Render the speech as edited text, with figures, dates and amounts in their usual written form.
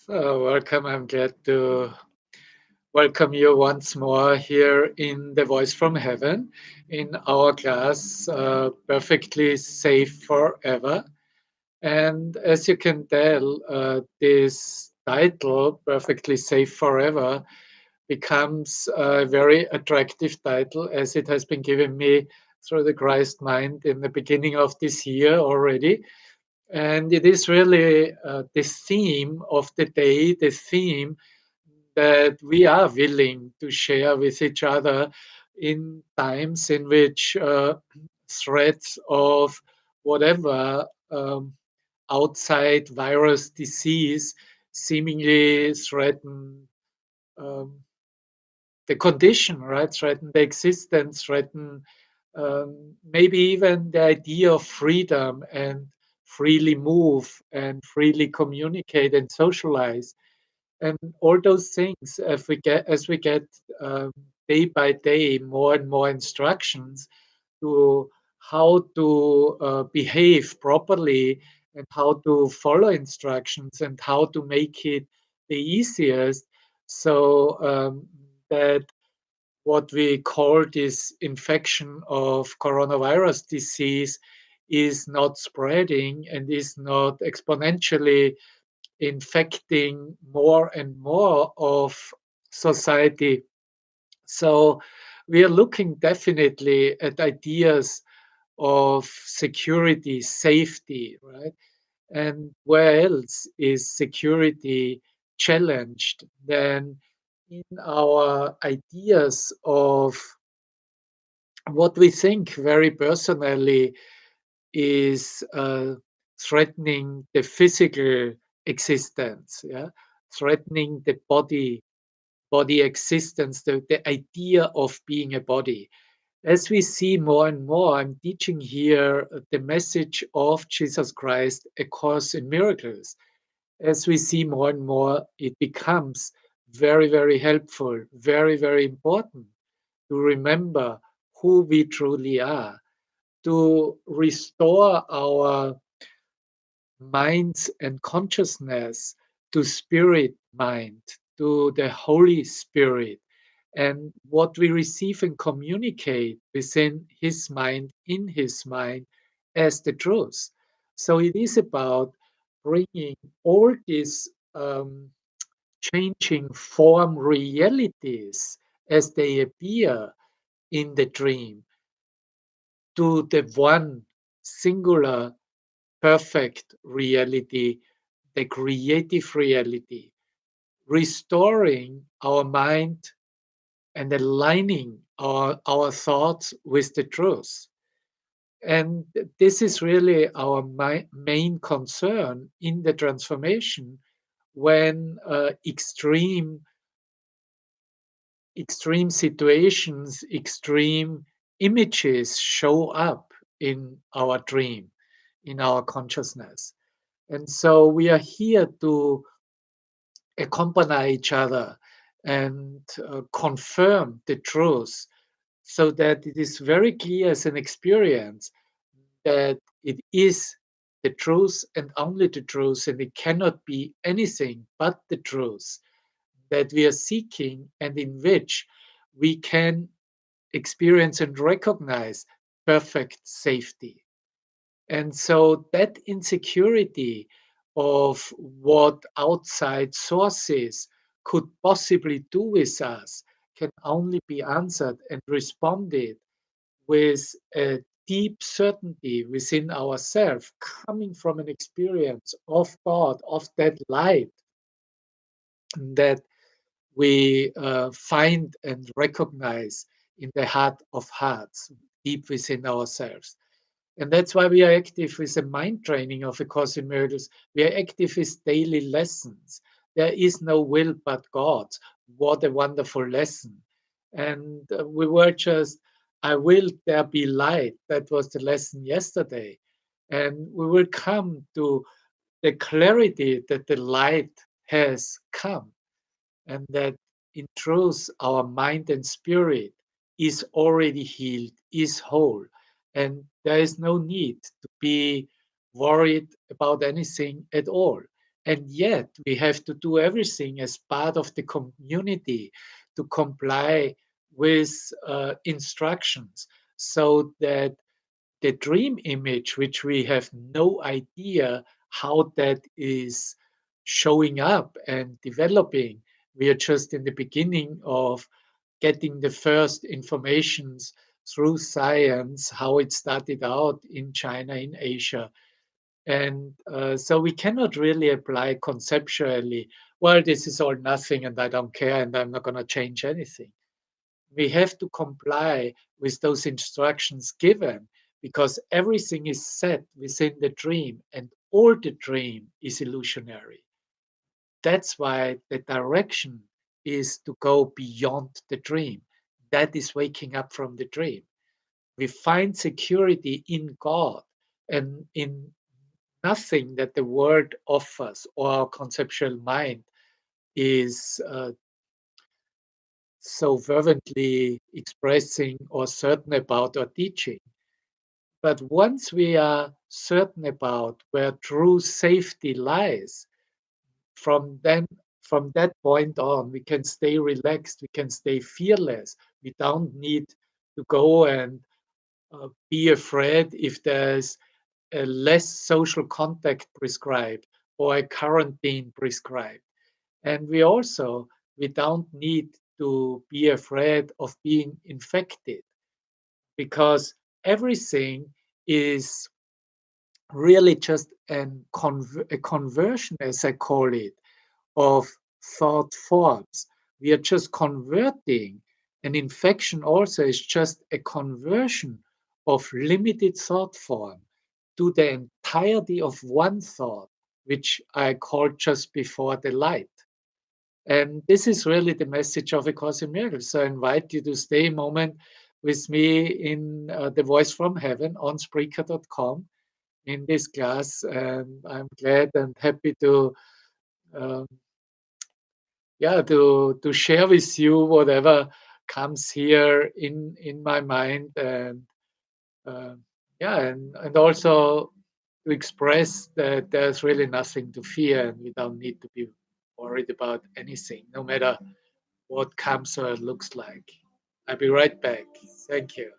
Welcome. I'm glad to welcome you once more here in The Voice from Heaven in our class, Perfectly Safe Forever. And as you can tell, this title, Perfectly Safe Forever, becomes a very attractive title as it has been given me through the Christ mind in the beginning of this year already. And it is really the theme of the day, the theme that we are willing to share with each other in times in which threats of whatever outside virus disease seemingly threaten um, the condition, right? Threaten the existence, threaten maybe even the idea of freedom and freely move and freely communicate and socialize and all those things. If we get as we get um, day by day more and more instructions to how to behave properly and how to follow instructions and how to make it the easiest so that what we call this infection of coronavirus disease is not spreading and is not exponentially infecting more and more of society. So we are looking definitely at ideas of security, safety, right? And where else is security challenged than in our ideas of what we think very personally is threatening the physical existence, yeah, threatening the body existence, the idea of being a body. As we see more and more, I'm teaching here the message of Jesus Christ, A Course in Miracles. As we see more and more, it becomes very, very helpful, very, very important to remember who we truly are, to restore our minds and consciousness to spirit mind, to the Holy Spirit, and what we receive and communicate within His mind, in His mind, as the truth. So it is about bringing all these changing form realities as they appear in the dream to the one singular perfect reality, the creative reality, restoring our mind and aligning our thoughts with the truth. And this is really our main concern in the transformation when extreme situations, extreme images show up in our dream, in our consciousness. And so we are here to accompany each other and confirm the truth so that it is very clear as an experience that it is the truth and only the truth, and it cannot be anything but the truth that we are seeking and in which we can experience and recognize perfect safety. And so that insecurity of what outside sources could possibly do with us can only be answered and responded with a deep certainty within ourselves, coming from an experience of God, of that light that we find and recognize in the heart of hearts, deep within ourselves. And that's why we are active with the mind training of A Course in Miracles. We are active with daily lessons. There is no will but God. What a wonderful lesson. And we were just, I will there be light. That was the lesson yesterday. And we will come to the clarity that the light has come and that in truth our mind and spirit is already healed, is whole, and there is no need to be worried about anything at all. And yet we have to do everything as part of the community to comply with instructions, so that the dream image, which we have no idea how that is showing up and developing, we are just in the beginning of getting the first informations through science, how it started out in China, in Asia. And so we cannot really apply conceptually, well, this is all nothing and I don't care and I'm not going to change anything. We have to comply with those instructions given, because everything is set within the dream and all the dream is illusionary. That's why the direction is to go beyond the dream. That is waking up from the dream. We find security in God and in nothing that the world offers or our conceptual mind is so fervently expressing or certain about or teaching. But once we are certain about where true safety lies, from then from that point on, we can stay relaxed, we can stay fearless. We don't need to go and be afraid if there's a less social contact prescribed or a quarantine prescribed. And we don't need to be afraid of being infected, because everything is really just a conversion, as I call it, of thought forms. We are just converting. An infection also is just a conversion of limited thought form to the entirety of one thought, which I called just before the light. And this is really the message of A Course in Miracles. So I invite you to stay a moment with me in the Voice from Heaven on Spreaker.com in this class. And I'm glad and happy to um, to share with you whatever comes here in my mind, and uh, and also to express that there's really nothing to fear and we don't need to be worried about anything, no matter what comes or looks like. I'll be right back. Thank you.